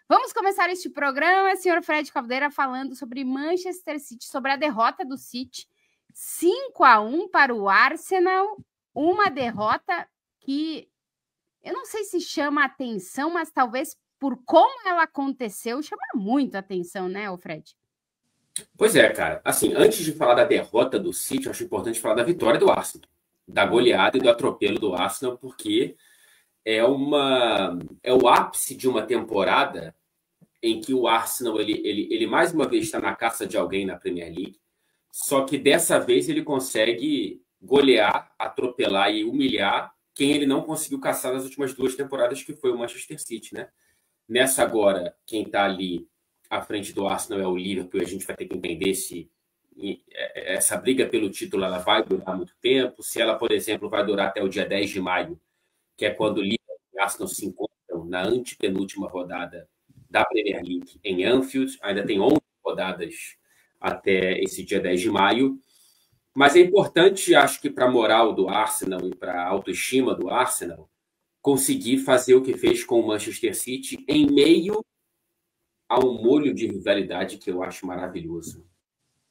Vamos começar este programa, senhor Fred Caldeira, falando sobre Manchester City, sobre a derrota do City, 5-1 para o Arsenal, uma derrota que eu não sei se chama atenção, mas talvez por como ela aconteceu, chama muito atenção, né, Fred? Pois é, cara. Assim, antes de falar da derrota do City, eu acho importante falar da vitória do Arsenal, da goleada e do atropelo do Arsenal, porque é o ápice de uma temporada em que o Arsenal ele mais uma vez está na caça de alguém na Premier League, só que dessa vez ele consegue golear, atropelar e humilhar quem ele não conseguiu caçar nas últimas 2 temporadas, que foi o Manchester City, né? Nessa agora, quem está ali à frente do Arsenal é o Liverpool, e a gente vai ter que entender se essa briga pelo título ela vai durar muito tempo, se ela, por exemplo, vai durar até o dia 10 de maio, que é quando o Liverpool e o Arsenal se encontram na antepenúltima rodada da Premier League em Anfield. Ainda tem 11 rodadas até esse dia 10 de maio. Mas é importante, acho que para a moral do Arsenal e para a autoestima do Arsenal, conseguir fazer o que fez com o Manchester City em meio a um molho de rivalidade que eu acho maravilhoso.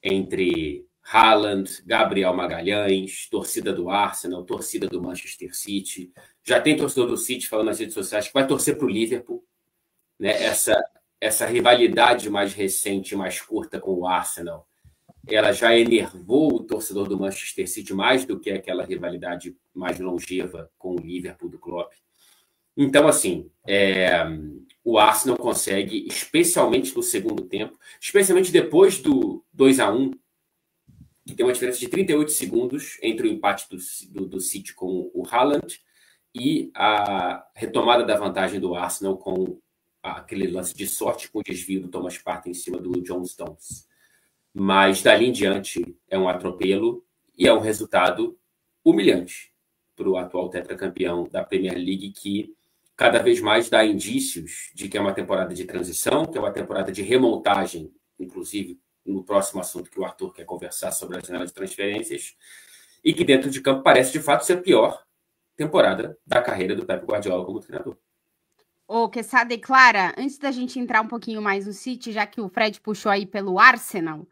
Entre Haaland, Gabriel Magalhães, torcida do Arsenal, torcida do Manchester City. Já tem torcedor do City falando nas redes sociais que vai torcer para o Liverpool. Né? Essa rivalidade mais recente, mais curta com o Arsenal, ela já enervou o torcedor do Manchester City mais do que aquela rivalidade mais longeva com o Liverpool do Klopp. Então, assim, o Arsenal consegue, especialmente no segundo tempo, especialmente depois do 2-1, que tem uma diferença de 38 segundos entre o empate do City com o Haaland e a retomada da vantagem do Arsenal com aquele lance de sorte com o desvio do Thomas Partey em cima do John Stones. Mas dali em diante é um atropelo e é um resultado humilhante para o atual tetracampeão da Premier League, que cada vez mais dá indícios de que é uma temporada de transição, que é uma temporada de remontagem, inclusive no próximo assunto que o Arthur quer conversar sobre a janela de transferências, e que dentro de campo parece de fato ser a pior temporada da carreira do Pep Guardiola como treinador. Ô, Quesada e Clara, antes da gente entrar um pouquinho mais no City, já que o Fred puxou aí pelo Arsenal,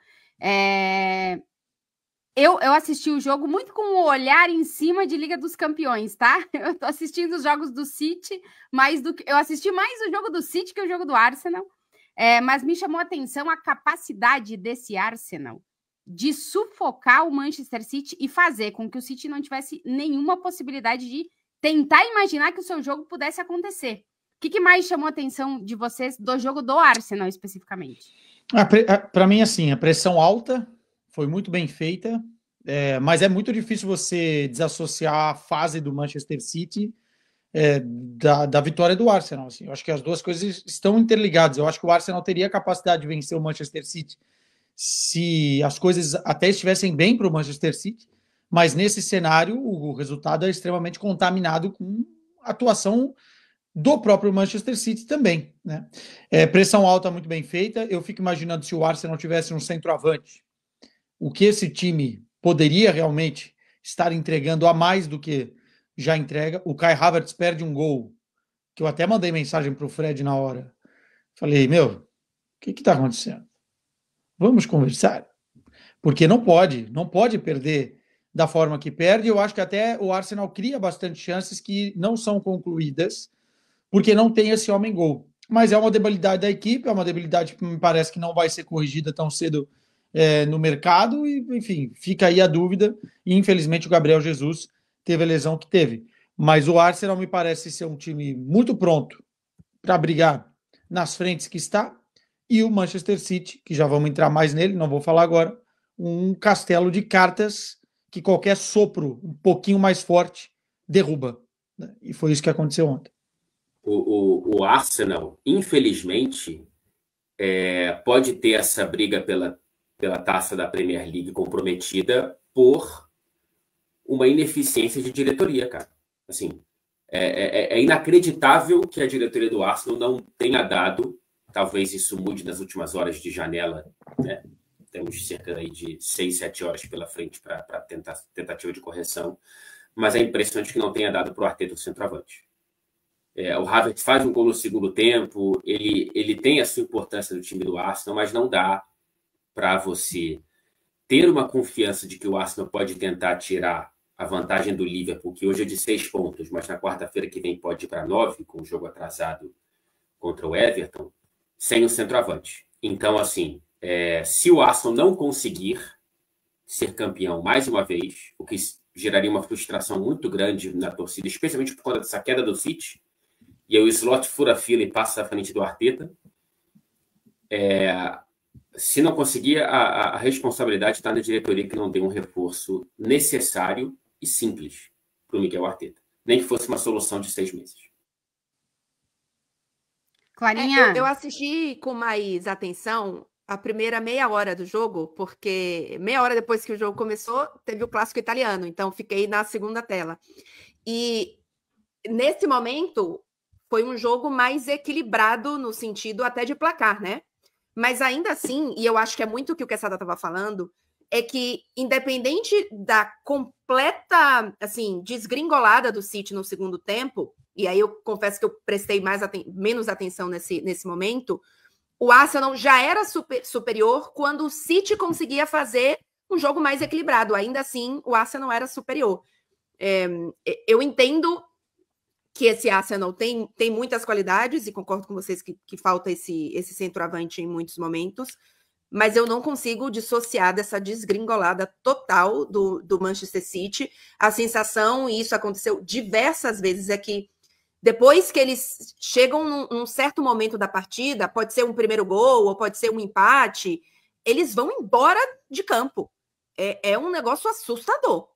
eu assisti o jogo muito com o olhar em cima de Liga dos Campeões, tá? Eu tô assistindo os jogos do City, eu assisti mais o jogo do City que o jogo do Arsenal, mas me chamou a atenção a capacidade desse Arsenal de sufocar o Manchester City e fazer com que o City não tivesse nenhuma possibilidade de tentar imaginar que o seu jogo pudesse acontecer. O que mais chamou a atenção de vocês do jogo do Arsenal, especificamente? Para mim, assim, a pressão alta foi muito bem feita, mas é muito difícil você desassociar a fase do Manchester City da vitória do Arsenal. Assim. Eu acho que as duas coisas estão interligadas. Eu acho que o Arsenal teria a capacidade de vencer o Manchester City se as coisas até estivessem bem para o Manchester City, mas nesse cenário o resultado é extremamente contaminado com a atuação do próprio Manchester City também, né? Pressão alta muito bem feita. Eu fico imaginando se o Arsenal tivesse um centroavante, o que esse time poderia realmente estar entregando a mais do que já entrega. O Kai Havertz perde um gol, que eu até mandei mensagem para o Fred na hora. Falei, meu, o que está acontecendo? Vamos conversar. Porque não pode perder da forma que perde. Eu acho que até o Arsenal cria bastante chances que não são concluídas, porque não tem esse homem-gol. Mas é uma debilidade da equipe, é uma debilidade que me parece que não vai ser corrigida tão cedo no mercado, e, enfim, fica aí a dúvida, e infelizmente o Gabriel Jesus teve a lesão que teve. Mas o Arsenal me parece ser um time muito pronto para brigar nas frentes que está, e o Manchester City, que já vamos entrar mais nele, não vou falar agora, um castelo de cartas que qualquer sopro um pouquinho mais forte derruba. Né? E foi isso que aconteceu ontem. O Arsenal, infelizmente, pode ter essa briga pela taça da Premier League comprometida por uma ineficiência de diretoria, cara. Assim, é inacreditável que a diretoria do Arsenal não tenha dado, talvez isso mude nas últimas horas de janela, né? Temos cerca aí de 6, 7 horas pela frente para tentativa de correção, mas é impressionante que não tenha dado para o Arteta o centroavante. O Havertz faz um gol no segundo tempo, ele tem a sua importância no time do Arsenal, mas não dá para você ter uma confiança de que o Arsenal pode tentar tirar a vantagem do Liverpool, que hoje é de 6 pontos, mas na quarta-feira que vem pode ir para 9, com o jogo atrasado contra o Everton, sem o centroavante. Então, assim, se o Arsenal não conseguir ser campeão mais uma vez, o que geraria uma frustração muito grande na torcida, especialmente por conta dessa queda do City, e aí o Slot fura a fila e passa à frente do Arteta, se não conseguir, a responsabilidade está na diretoria que não deu um reforço necessário e simples para o Miguel Arteta. Nem que fosse uma solução de 6 meses. Clarinha? Eu assisti com mais atenção a primeira meia hora do jogo, porque meia hora depois que o jogo começou, teve o clássico italiano, então fiquei na segunda tela. E nesse momento, foi um jogo mais equilibrado no sentido até de placar, né? Mas ainda assim, e eu acho que é muito o que o Quesada estava falando, é que independente da completa, assim, desgringolada do City no segundo tempo, e aí eu confesso que eu prestei menos atenção nesse momento, o Arsenal já era superior quando o City conseguia fazer um jogo mais equilibrado. Ainda assim, o Arsenal era superior. Eu entendo que esse Arsenal tem muitas qualidades, e concordo com vocês que falta esse centroavante em muitos momentos, mas eu não consigo dissociar dessa desgringolada total do Manchester City. A sensação, e isso aconteceu diversas vezes, é que depois que eles chegam num certo momento da partida, pode ser um primeiro gol, ou pode ser um empate, eles vão embora de campo. É um negócio assustador.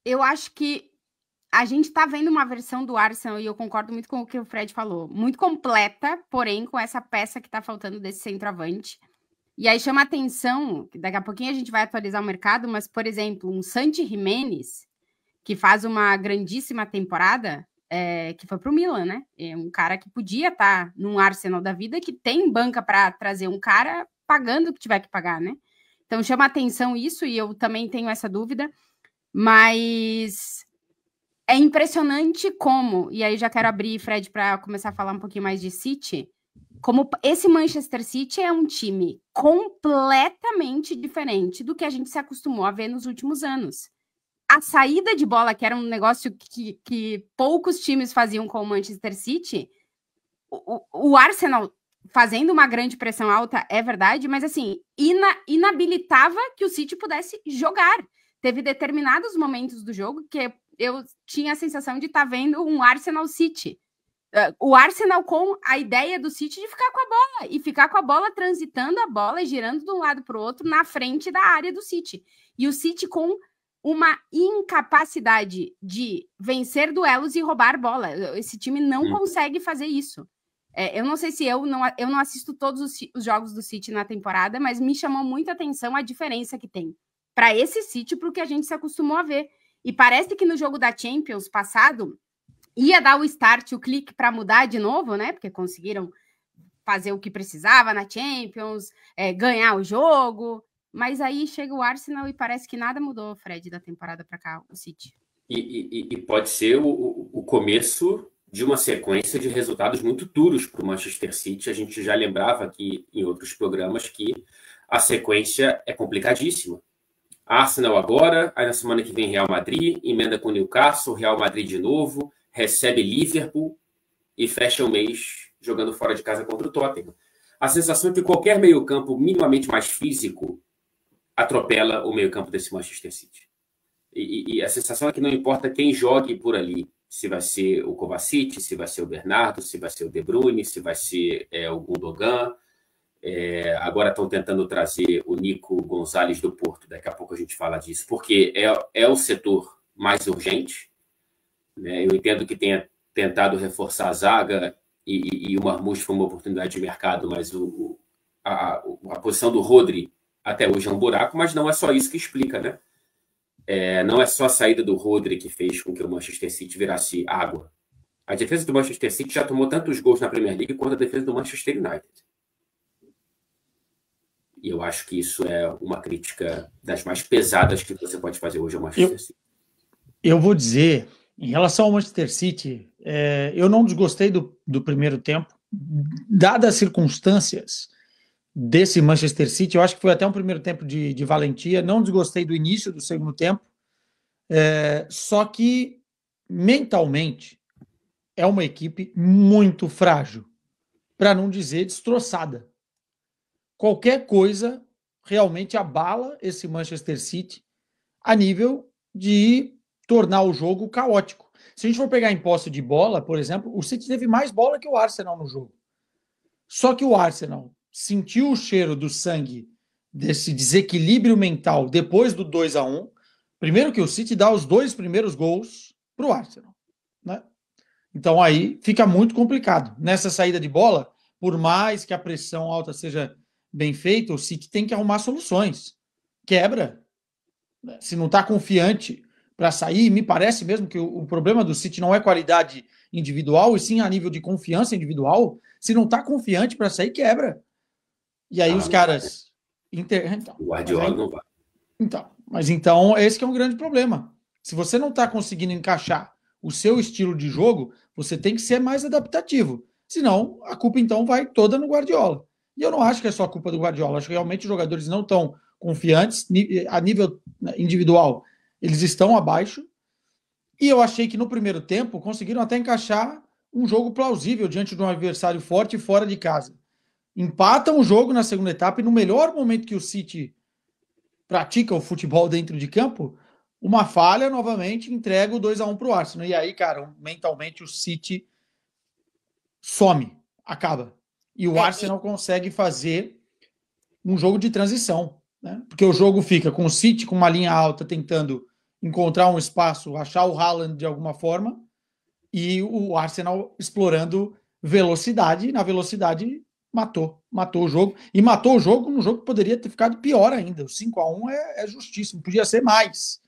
Eu acho que a gente está vendo uma versão do Arsenal, e eu concordo muito com o que o Fred falou, muito completa, porém com essa peça que está faltando desse centroavante. E aí chama atenção, que daqui a pouquinho a gente vai atualizar o mercado, mas, por exemplo, um Santi Giménez, que faz uma grandíssima temporada, que foi para o Milan, né? É um cara que podia estar num Arsenal da vida, que tem banca para trazer um cara pagando o que tiver que pagar, né? Então chama atenção isso, e eu também tenho essa dúvida. Mas é impressionante como, e aí já quero abrir, Fred, para começar a falar um pouquinho mais de City, como esse Manchester City é um time completamente diferente do que a gente se acostumou a ver nos últimos anos. A saída de bola, que era um negócio que poucos times faziam com o Manchester City, o Arsenal fazendo uma grande pressão alta, é verdade, mas assim, inabilitava que o City pudesse jogar. Teve determinados momentos do jogo que eu tinha a sensação de estar vendo um Arsenal City. O Arsenal com a ideia do City de ficar com a bola, e ficar com a bola, transitando a bola e girando de um lado para o outro na frente da área do City. E o City com uma incapacidade de vencer duelos e roubar bola. Esse time não consegue fazer isso. Eu não sei se eu não assisto todos os jogos do City na temporada, mas me chamou muita atenção a diferença que tem para esse City, para o que a gente se acostumou a ver. E parece que no jogo da Champions passado ia dar o start, o clique para mudar de novo, né? Porque conseguiram fazer o que precisava na Champions, ganhar o jogo. Mas aí chega o Arsenal e parece que nada mudou, Fred, da temporada para cá, o City. E pode ser o começo de uma sequência de resultados muito duros para o Manchester City. A gente já lembrava aqui em outros programas que a sequência é complicadíssima. Arsenal agora, aí na semana que vem Real Madrid, emenda com Newcastle, Real Madrid de novo, recebe Liverpool e fecha o mês jogando fora de casa contra o Tottenham. A sensação é que qualquer meio-campo minimamente mais físico atropela o meio-campo desse Manchester City. E a sensação é que não importa quem jogue por ali, se vai ser o Kovacic, se vai ser o Bernardo, se vai ser o De Bruyne, se vai ser o Gundogan. Agora estão tentando trazer o Nico Gonzalez do Porto, daqui a pouco a gente fala disso, porque é o setor mais urgente, né? Eu entendo que tenha tentado reforçar a zaga e o Marmoush foi uma oportunidade de mercado, mas a posição do Rodri até hoje é um buraco, mas não é só isso que explica, né? Não é só a saída do Rodri que fez com que o Manchester City virasse água. A defesa do Manchester City já tomou tantos gols na Premier League quanto a defesa do Manchester United. E eu acho que isso é uma crítica das mais pesadas que você pode fazer hoje ao Manchester City. Eu vou dizer Em relação ao Manchester City, eu não desgostei do primeiro tempo, dadas as circunstâncias desse Manchester City. Eu acho que foi até um primeiro tempo de valentia. Não desgostei do início do segundo tempo, só que mentalmente é uma equipe muito frágil, para não dizer destroçada. Qualquer coisa realmente abala esse Manchester City a nível de tornar o jogo caótico. Se a gente for pegar em posse de bola, por exemplo, o City teve mais bola que o Arsenal no jogo. Só que o Arsenal sentiu o cheiro do sangue desse desequilíbrio mental depois do 2-1. Primeiro que o City dá os 2 primeiros gols para o Arsenal, né? Então aí fica muito complicado. Nessa saída de bola, por mais que a pressão alta seja bem feita, o City tem que arrumar soluções. Quebra. Se não está confiante para sair, me parece mesmo que o problema do City não é qualidade individual, e sim a nível de confiança individual. Se não está confiante para sair, quebra. E aí os caras... Então, o Guardiola não vai. Mas então esse que é um grande problema. Se você não está conseguindo encaixar o seu estilo de jogo, você tem que ser mais adaptativo. Senão, a culpa então vai toda no Guardiola. E eu não acho que é só culpa do Guardiola. Acho que realmente os jogadores não estão confiantes a nível individual. Eles estão abaixo. E eu achei que no primeiro tempo conseguiram até encaixar um jogo plausível diante de um adversário forte fora de casa. Empatam o jogo na segunda etapa e no melhor momento que o City pratica o futebol dentro de campo, uma falha novamente, entrega o 2-1 para o Arsenal. E aí, cara, mentalmente o City some, acaba. E o Arsenal consegue fazer um jogo de transição, né? Porque o jogo fica com o City com uma linha alta tentando encontrar um espaço, achar o Haaland de alguma forma, e o Arsenal explorando velocidade, e na velocidade matou o jogo, e matou o jogo num jogo que poderia ter ficado pior ainda. O 5-1 é justíssimo, podia ser mais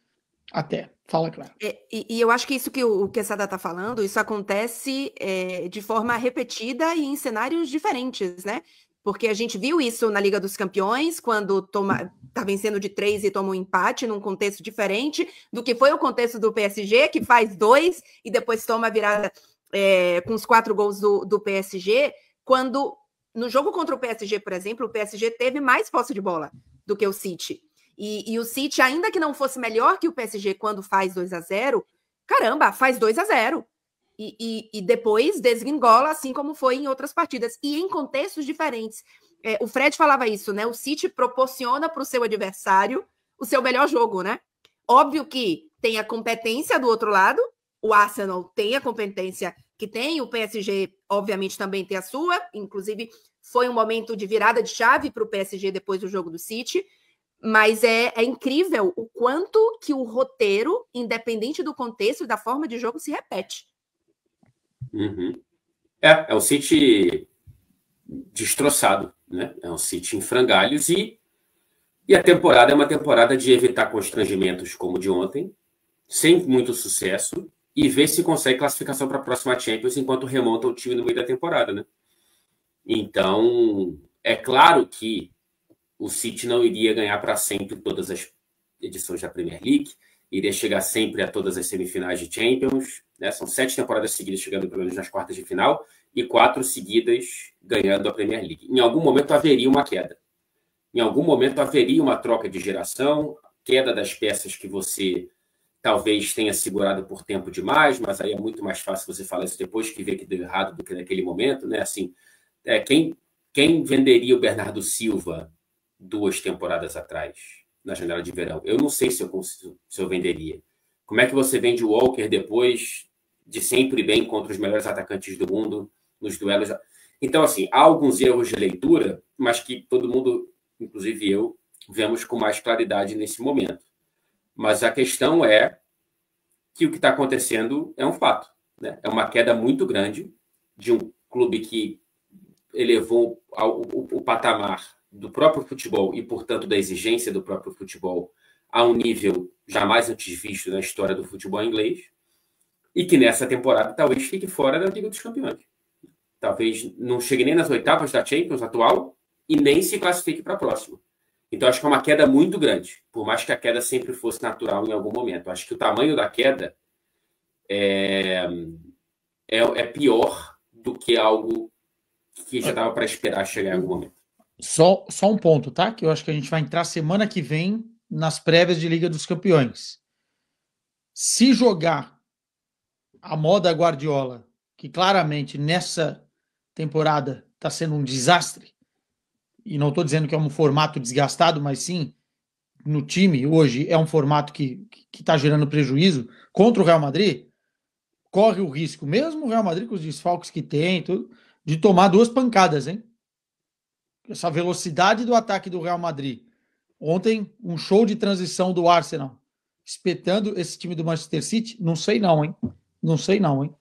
até. Fala, Clara. E eu acho que isso que o Quesada está falando, isso acontece de forma repetida e em cenários diferentes, né? Porque a gente viu isso na Liga dos Campeões, quando tá vencendo de 3 e toma um empate num contexto diferente do que foi o contexto do PSG, que faz 2 e depois toma a virada com os 4 gols do PSG, quando no jogo contra o PSG, por exemplo, o PSG teve mais posse de bola do que o City. E o City, ainda que não fosse melhor que o PSG quando faz 2-0, caramba, faz 2-0. E depois desgringola, assim como foi em outras partidas. E em contextos diferentes. O Fred falava isso, né? O City proporciona para o seu adversário o seu melhor jogo, né? Óbvio que tem a competência do outro lado. O Arsenal tem a competência que tem. O PSG, obviamente, também tem a sua. Inclusive, foi um momento de virada de chave para o PSG depois do jogo do City. Mas é incrível o quanto que o roteiro, independente do contexto e da forma de jogo, se repete. Uhum. É o City destroçado, né? É um City em frangalhos e a temporada é uma temporada de evitar constrangimentos como o de ontem, sem muito sucesso, e ver se consegue classificação para a próxima Champions enquanto remonta o time no meio da temporada, né? Então, é claro que o City não iria ganhar para sempre todas as edições da Premier League, iria chegar sempre a todas as semifinais de Champions, né? São 7 temporadas seguidas chegando pelo menos nas quartas de final e 4 seguidas ganhando a Premier League. Em algum momento haveria uma queda. Em algum momento haveria uma troca de geração, queda das peças que você talvez tenha segurado por tempo demais, mas aí é muito mais fácil você falar isso depois que vê que deu errado do que naquele momento, né? Assim, quem venderia o Bernardo Silva 2 temporadas atrás, na janela de verão? Eu não sei se eu venderia. Como é que você vende o Walker depois de sempre bem contra os melhores atacantes do mundo nos duelos? Então, assim, há alguns erros de leitura, mas que todo mundo, inclusive eu, vemos com mais claridade nesse momento. Mas a questão é que o que está acontecendo é um fato, né? É uma queda muito grande de um clube que elevou o patamar do próprio futebol e, portanto, da exigência do próprio futebol a um nível jamais antes visto na história do futebol inglês, e que nessa temporada talvez fique fora da Liga dos Campeões. Talvez não chegue nem nas oitavas da Champions atual e nem se classifique para a próxima. Então, acho que é uma queda muito grande, por mais que a queda sempre fosse natural em algum momento. Acho que o tamanho da queda é pior do que algo que já dava para esperar chegar em algum momento. Só um ponto, tá? Que eu acho que a gente vai entrar semana que vem nas prévias de Liga dos Campeões. Se jogar a moda Guardiola, que claramente nessa temporada está sendo um desastre, e não estou dizendo que é um formato desgastado, mas sim, no time hoje é um formato que está gerando prejuízo contra o Real Madrid, corre o risco, mesmo o Real Madrid com os desfalques que tem, tudo, de tomar 2 pancadas, hein? Essa velocidade do ataque do Real Madrid. Ontem, um show de transição do Arsenal, espetando esse time do Manchester City, não sei não, hein? Não sei não, hein?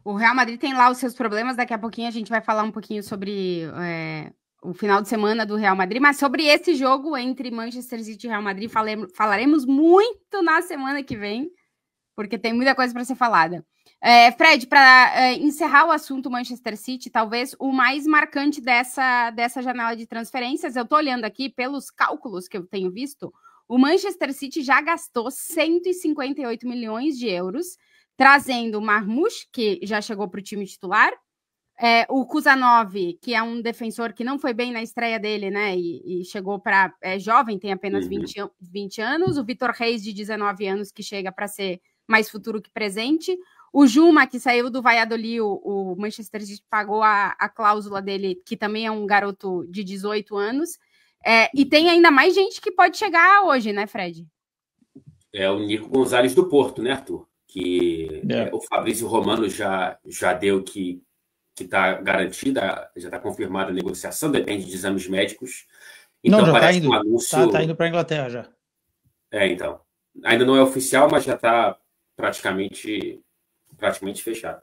O Real Madrid tem lá os seus problemas, daqui a pouquinho a gente vai falar um pouquinho sobre o final de semana do Real Madrid, mas sobre esse jogo entre Manchester City e Real Madrid falaremos muito na semana que vem, porque tem muita coisa para ser falada. Fred, para encerrar o assunto Manchester City, talvez o mais marcante dessa janela de transferências, eu estou olhando aqui pelos cálculos que eu tenho visto, o Manchester City já gastou 158 milhões de euros, trazendo o Marmoush, que já chegou para o time titular, o Kuzanov, que é um defensor que não foi bem na estreia dele, né, e chegou para... jovem, tem apenas 20 anos, o Vitor Reis, de 19 anos, que chega para ser mais futuro que presente, o Juma, que saiu do Valladolid, o Manchester City pagou a cláusula dele, que também é um garoto de 18 anos, e tem ainda mais gente que pode chegar hoje, né, Fred? É o Nico Gonzalez do Porto, né, Arthur? Que o Fabrício Romano já deu que está garantida, já está confirmada a negociação, depende de exames médicos. Então, não, já parece está indo. Um anúncio... Tá indo para a Inglaterra já. Então. Ainda não é oficial, mas já está praticamente fechado.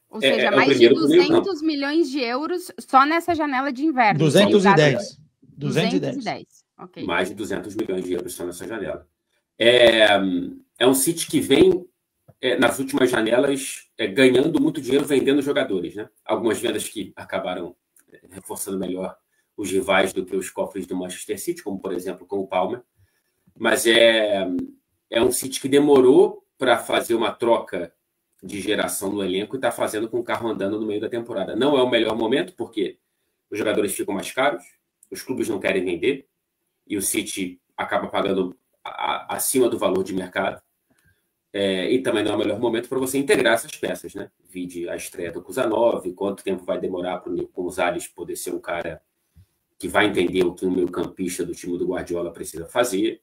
Ou seja, mais de 200 milhões de euros só nessa janela de inverno. 210. 210. Okay. Mais de 200 milhões de euros só nessa janela. É um City que vem, nas últimas janelas, ganhando muito dinheiro vendendo jogadores, né? Algumas vendas que acabaram reforçando melhor os rivais do que os cofres do Manchester City, como, por exemplo, com o Palmer. Mas é um City que demorou para fazer uma troca de geração no elenco e está fazendo com o carro andando no meio da temporada. Não é o melhor momento, porque os jogadores ficam mais caros, os clubes não querem vender, e o City acaba pagando acima do valor de mercado. E também não é o melhor momento para você integrar essas peças, né? Vide a estreia do Kuzanov, quanto tempo vai demorar para o Nico Gonzalez poder ser um cara que vai entender o que um meio-campista do time do Guardiola precisa fazer.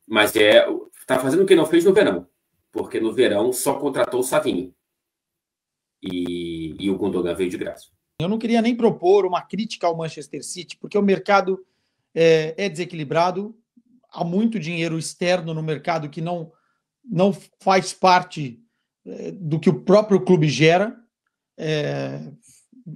Mas está fazendo o que não fez no verão, porque no verão só contratou o Savinho e o Gundogan veio de graça. Eu não queria nem propor uma crítica ao Manchester City, porque o mercado é desequilibrado, há muito dinheiro externo no mercado que não faz parte do que o próprio clube gera.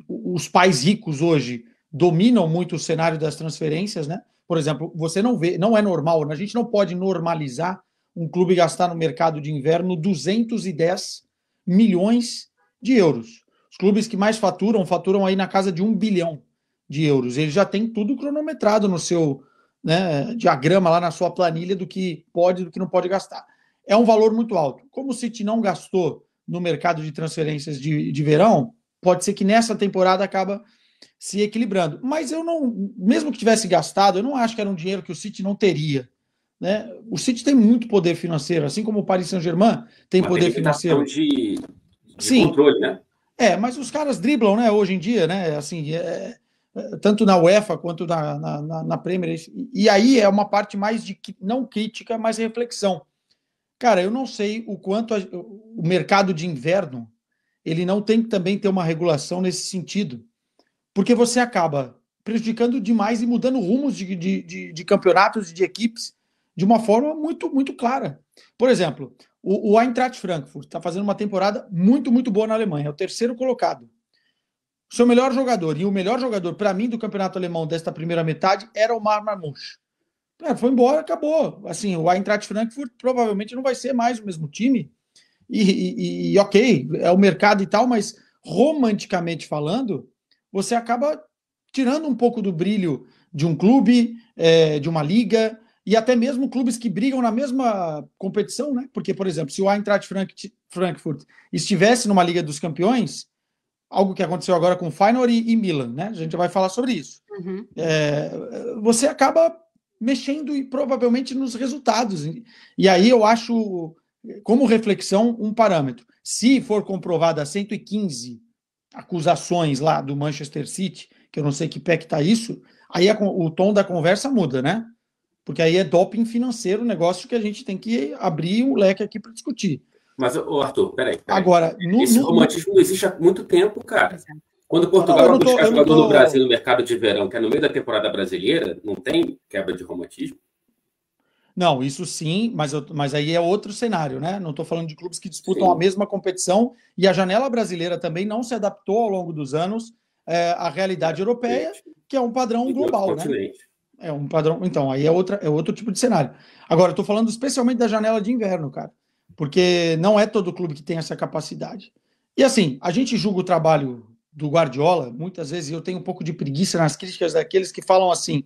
Os pais ricos hoje dominam muito o cenário das transferências, né? Por exemplo, você não vê, não é normal, a gente não pode normalizar um clube gastar no mercado de inverno 210 milhões de euros. Os clubes que mais faturam aí na casa de 1 bilhão de euros. Eles já têm tudo cronometrado no seu diagrama lá na sua planilha do que pode e do que não pode gastar. É um valor muito alto. Como o City não gastou no mercado de transferências de verão, pode ser que nessa temporada acaba se equilibrando. Mas eu não, mesmo que tivesse gastado, eu não acho que era um dinheiro que o City não teria. Né? O City tem muito poder financeiro, assim como o Paris Saint-Germain tem poder financeiro. De controle, né? Mas os caras driblam, né, hoje em dia, né? Assim, tanto na UEFA quanto na Premier. E aí é uma parte mais de não crítica, mas reflexão. Cara, eu não sei o quanto o mercado de inverno ele não tem que também ter uma regulação nesse sentido, porque você acaba prejudicando demais e mudando rumos de campeonatos e de equipes de uma forma muito, muito clara. Por exemplo, o Eintracht Frankfurt está fazendo uma temporada muito, muito boa na Alemanha, é o terceiro colocado. O seu melhor jogador, e o melhor jogador, para mim, do campeonato alemão desta primeira metade, era o Marmoush. Foi embora, acabou. Assim, o Eintracht Frankfurt provavelmente não vai ser mais o mesmo time. E ok, é o mercado e tal, mas romanticamente falando, você acaba tirando um pouco do brilho de um clube, de uma liga, e até mesmo clubes que brigam na mesma competição, né? Porque, por exemplo, se o Eintracht Frankfurt estivesse numa Liga dos Campeões, algo que aconteceu agora com o Feyenoord e Milan, né? A gente vai falar sobre isso. Você acaba mexendo e provavelmente nos resultados. E aí eu acho, como reflexão, um parâmetro. Se for comprovada 115 acusações lá do Manchester City, que eu não sei que pé que tá isso, aí o tom da conversa muda, né? Porque aí é doping financeiro, negócio que a gente tem que abrir um leque aqui para discutir. Mas, Arthur, peraí. Agora, esse romantismo não existe há muito tempo, cara. Quando Portugal vai buscar jogador no Brasil no mercado de verão, que é no meio da temporada brasileira, não tem quebra de romantismo? Não, isso sim, mas aí é outro cenário, né? Não estou falando de clubes que disputam a mesma competição, e a janela brasileira também não se adaptou ao longo dos anos à realidade europeia, que é um padrão global, né? É um padrão. Então, aí é outro tipo de cenário. Agora, eu estou falando especialmente da janela de inverno, cara, porque não é todo clube que tem essa capacidade. E assim, a gente julga o trabalho do Guardiola, muitas vezes eu tenho um pouco de preguiça nas críticas daqueles que falam assim: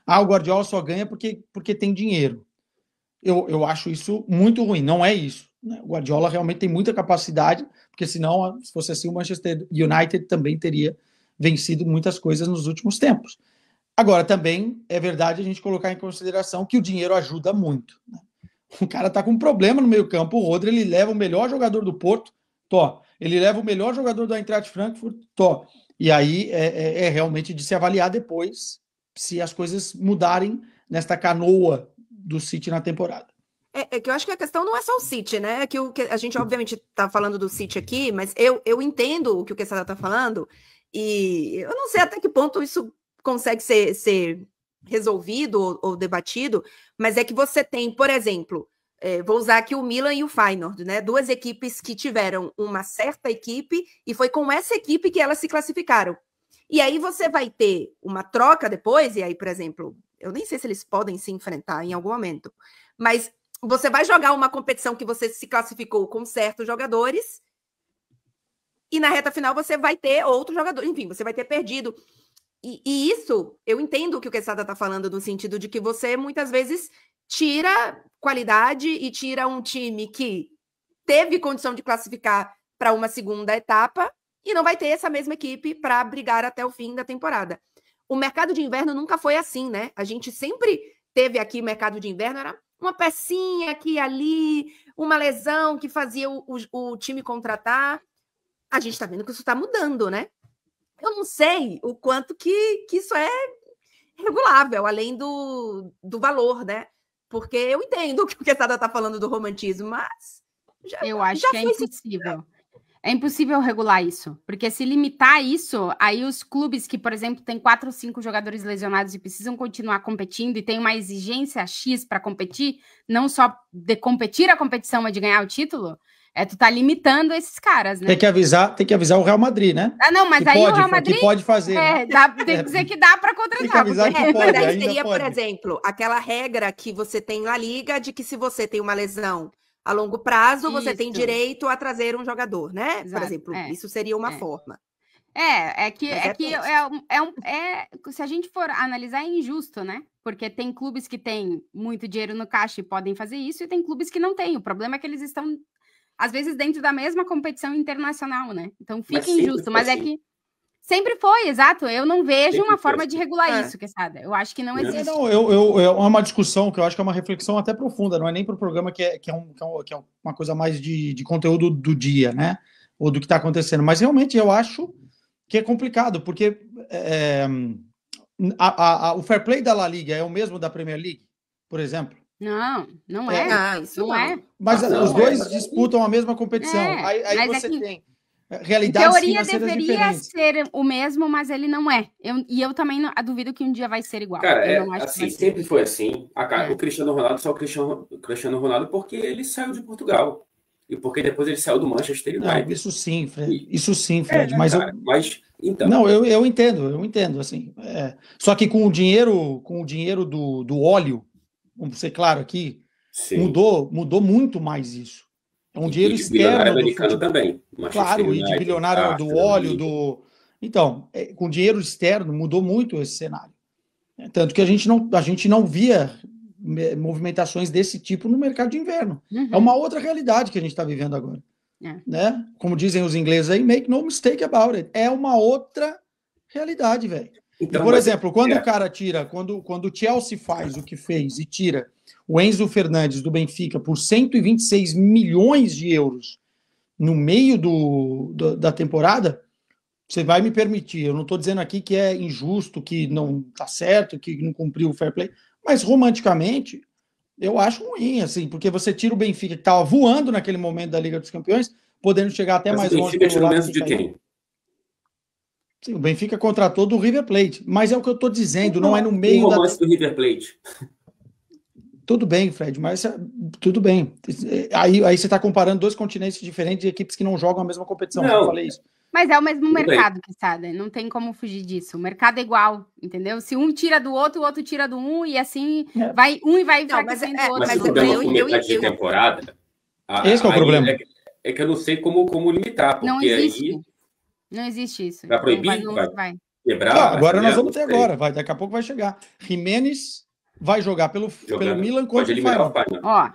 o Guardiola só ganha porque tem dinheiro. Eu acho isso muito ruim, não é isso, né? O Guardiola realmente tem muita capacidade, porque senão, se fosse assim, o Manchester United também teria vencido muitas coisas nos últimos tempos. Agora, também é verdade a gente colocar em consideração que o dinheiro ajuda muito, né? O cara tá com um problema no meio-campo, o Rodri, ele leva o melhor jogador do Porto, ele leva o melhor jogador do Eintracht Frankfurt, e aí é realmente de se avaliar depois se as coisas mudarem nesta canoa do City na temporada. É que eu acho que a questão não é só o City, né? Que a gente, obviamente, tá falando do City aqui, mas eu entendo o que o Quesada tá falando, e eu não sei até que ponto isso consegue ser resolvido ou debatido, mas é que você tem, por exemplo, vou usar aqui o Milan e o Feyenoord, né? Duas equipes que tiveram uma certa equipe e foi com essa equipe que elas se classificaram. E aí você vai ter uma troca depois, e aí, por exemplo, eu nem sei se eles podem se enfrentar em algum momento, mas você vai jogar uma competição que você se classificou com certos jogadores e na reta final você vai ter outro jogador, enfim, você vai ter perdido. E isso, eu entendo o que o Quesada está falando, no sentido de que você, muitas vezes, tira qualidade e tira um time que teve condição de classificar para uma segunda etapa e não vai ter essa mesma equipe para brigar até o fim da temporada. O mercado de inverno nunca foi assim, né? A gente sempre teve aqui mercado de inverno, era uma pecinha aqui e ali, uma lesão que fazia o time contratar. A gente está vendo que isso está mudando, né? Eu não sei o quanto que isso é regulável, além do valor, né? Porque eu entendo o que o Quesada está falando do romantismo, mas eu acho que é impossível. É impossível regular isso, porque se limitar isso, aí os clubes que, por exemplo, têm 4 ou 5 jogadores lesionados e precisam continuar competindo e tem uma exigência X para competir, não só de competir a competição, mas de ganhar o título, tu tá limitando esses caras, né? Tem que avisar o Real Madrid, né? Não, mas que aí pode, o Real Madrid... que pode fazer. Tem que dizer que dá para contratar. Tem que avisar que pode, mas aí seria, pode. Por exemplo, aquela regra que você tem na Liga de que se você tem uma lesão a longo prazo, você tem direito a trazer um jogador, né? Exato. Por exemplo, isso seria uma forma. Se a gente for analisar, é injusto, né? Porque tem clubes que têm muito dinheiro no caixa e podem fazer isso, e tem clubes que não têm. O problema é que eles estão, às vezes, dentro da mesma competição internacional, né? Então fica injusto, mas é que sempre foi, exato. Eu não vejo uma forma de regular isso, Quesada. Eu acho que não existe. É uma discussão que eu acho que é uma reflexão até profunda, não é nem para o programa que é uma coisa mais de conteúdo do dia, né? Ou do que está acontecendo. Mas realmente eu acho que é complicado, porque o fair play da La Liga é o mesmo da Premier League, por exemplo? Não é. Isso não é. Mas os dois disputam a mesma competição. Aí você tem realidades financeiras diferentes. Deveria ser o mesmo, mas ele não é. Eu também duvido que um dia vai ser igual. Cara, assim, sempre foi assim. O Cristiano Ronaldo só o Cristiano Ronaldo porque ele saiu de Portugal. E porque depois ele saiu do Manchester United. Não, isso sim, Fred. Mas então. Não, eu entendo, assim. Só que com o dinheiro do óleo, vamos ser claro aqui, mudou muito mais isso. É um dinheiro externo do futebol também. Claro, e de bilionário do óleo, Então, com dinheiro externo mudou muito esse cenário. Tanto que a gente não via movimentações desse tipo no mercado de inverno. É uma outra realidade que a gente está vivendo agora. Né? Como dizem os ingleses aí, make no mistake about it. É uma outra realidade, velho. Então, por exemplo, quando o cara tira, quando o Chelsea faz o que fez e tira o Enzo Fernandes do Benfica por 126 milhões de euros no meio da temporada, você vai me permitir, eu não estou dizendo aqui que é injusto, que não está certo, que não cumpriu o fair play, mas romanticamente eu acho ruim, assim, porque você tira o Benfica, que estava voando naquele momento da Liga dos Campeões, podendo chegar até mais longe. O Benfica tirou menos de quem? Sim, o Benfica contratou do River Plate, mas é o que eu estou dizendo, não é no meio do River Plate. Tudo bem, Fred, mas tudo bem. Aí você está comparando dois continentes diferentes de equipes que não jogam a mesma competição. Não. Eu falei isso. Mas é o mesmo mercado, Quesada. Não tem como fugir disso. O mercado é igual, entendeu? Se um tira do outro, o outro tira do um, e assim vai um e vai enfraquecendo o outro. Mas o problema com metade de temporada... Esse é o problema. É que eu não sei como limitar, porque não existe. aí... Não existe isso. Vai proibir? Vai quebrar? Agora nós vamos ter agora. Daqui a pouco vai chegar. Jimenez vai jogar pelo Milan contra o Feyenoord. Ó,